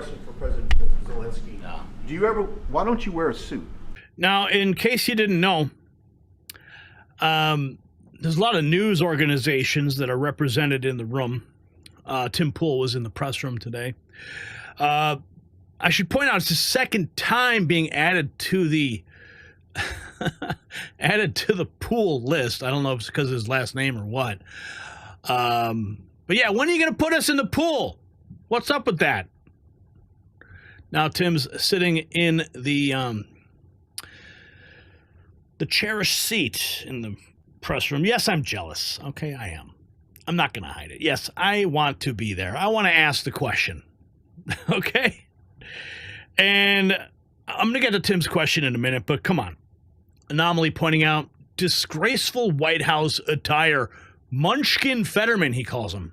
For President Zelensky. No. Why don't you wear a suit? Now, in case you didn't know, there's a lot of news organizations that are represented in the room. Tim Pool was in the press room today. I should point out it's the second time being added to the Pool list. I don't know if it's because of his last name or what. But yeah, when are you going to put us in the pool? What's up with that? Now Tim's sitting in the cherished seat in the press room. Yes, I'm jealous. Okay, I am. I'm not going to hide it. Yes, I want to be there. I want to ask the question. Okay? And I'm going to get to Tim's question in a minute, but come on. Anomaly pointing out disgraceful White House attire. Munchkin Fetterman, he calls him.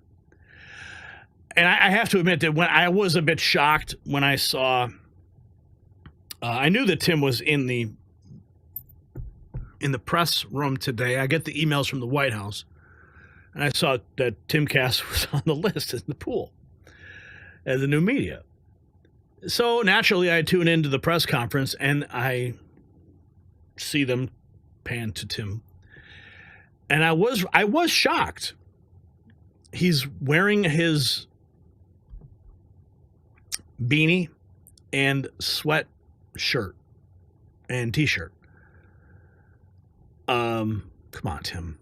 And I have to admit that when I was a bit shocked when I saw, I knew that Tim was in the press room today. I get the emails from the White House, and I saw that Tim Cass was on the list in the pool as the new media. So naturally, I tune into the press conference, and I see them pan to Tim, and I was shocked. He's wearing his beanie and sweatshirt and t-shirt. Come on, Tim.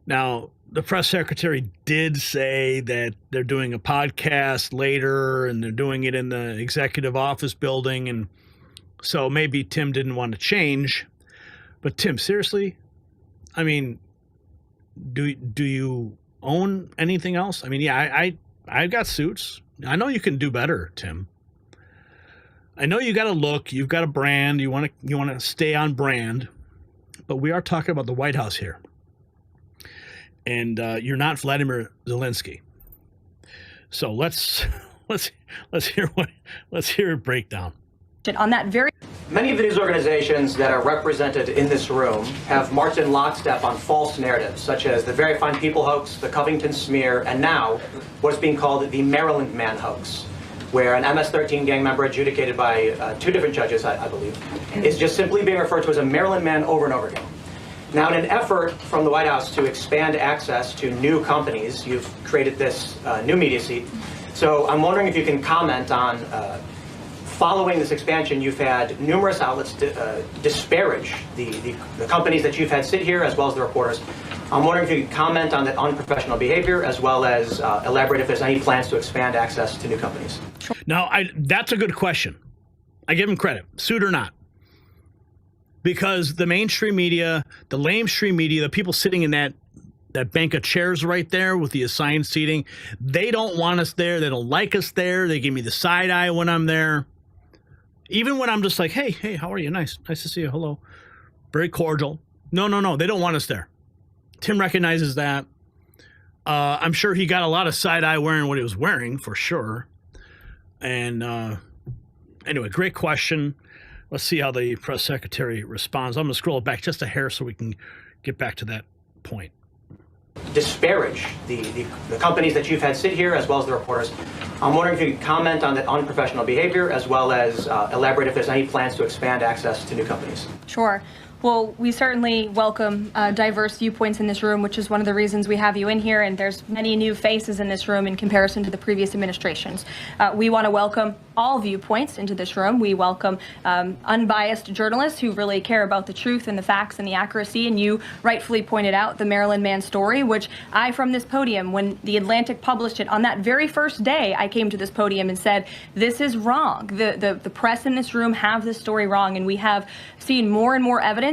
Now, the press secretary did say that they're doing a podcast later and they're doing it in the executive office building, and so maybe Tim didn't want to change. But Tim, seriously? I mean, do you own anything else? I mean, yeah, I got suits. I know you can do better, Tim. I know you got a look, you've got a brand, you want to stay on brand, but we are talking about the White House here, and you're not Vladimir Zelensky. So let's hear a breakdown. On that very Many of the news organizations that are represented in this room have marched in lockstep on false narratives, such as the Very Fine People hoax, the Covington smear, and now what is being called the Maryland Man hoax, where an MS-13 gang member adjudicated by two different judges, I believe, is just simply being referred to as a Maryland Man over and over again. Now, in an effort from the White House to expand access to new companies, you've created this new media seat. So I'm wondering if you can comment on following this expansion, you've had numerous outlets disparage the companies that you've had sit here, as well as the reporters. I'm wondering if you could comment on that unprofessional behavior, as well as elaborate if there's any plans to expand access to new companies. Now, that's a good question. I give him credit, suit or not. Because the mainstream media, the lamestream media, the people sitting in that bank of chairs right there with the assigned seating, they don't want us there. They don't like us there. They give me the side eye when I'm there. Even when I'm just like, hey, how are you? Nice to see you. Hello. Very cordial. No. They don't want us there. Tim recognizes that. I'm sure he got a lot of side eye wearing what he was wearing, for sure. And anyway, great question. Let's see how the press secretary responds. I'm going to scroll it back just a hair so we can get back to that point. Disparage the companies that you've had sit here, as well as the reporters. I'm wondering if you could comment on that unprofessional behavior, as well as elaborate if there's any plans to expand access to new companies. Sure. Well, we certainly welcome diverse viewpoints in this room, which is one of the reasons we have you in here, and there's many new faces in this room in comparison to the previous administrations. We want to welcome all viewpoints into this room. We welcome unbiased journalists who really care about the truth and the facts and the accuracy, and you rightfully pointed out the Maryland Man story, which I, from this podium, when The Atlantic published it, on that very first day, I came to this podium and said, this is wrong. The press in this room have this story wrong, and we have seen more and more evidence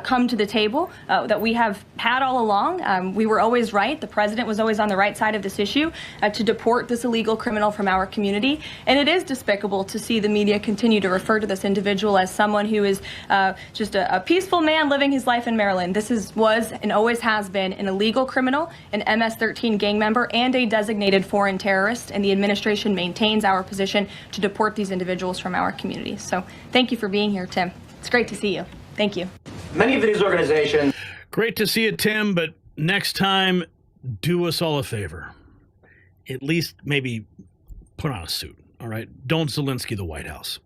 come to the table that we have had all along. We were always right. The president was always on the right side of this issue to deport this illegal criminal from our community. And it is despicable to see the media continue to refer to this individual as someone who is just a peaceful man living his life in Maryland. This was and always has been an illegal criminal, an MS-13 gang member, and a designated foreign terrorist. And the administration maintains our position to deport these individuals from our community. So thank you for being here, Tim. It's great to see you. Thank you. Many of the news organizations. Great to see you, Tim, but next time, do us all a favor. At least maybe put on a suit. All right. Don't Zelensky the White House.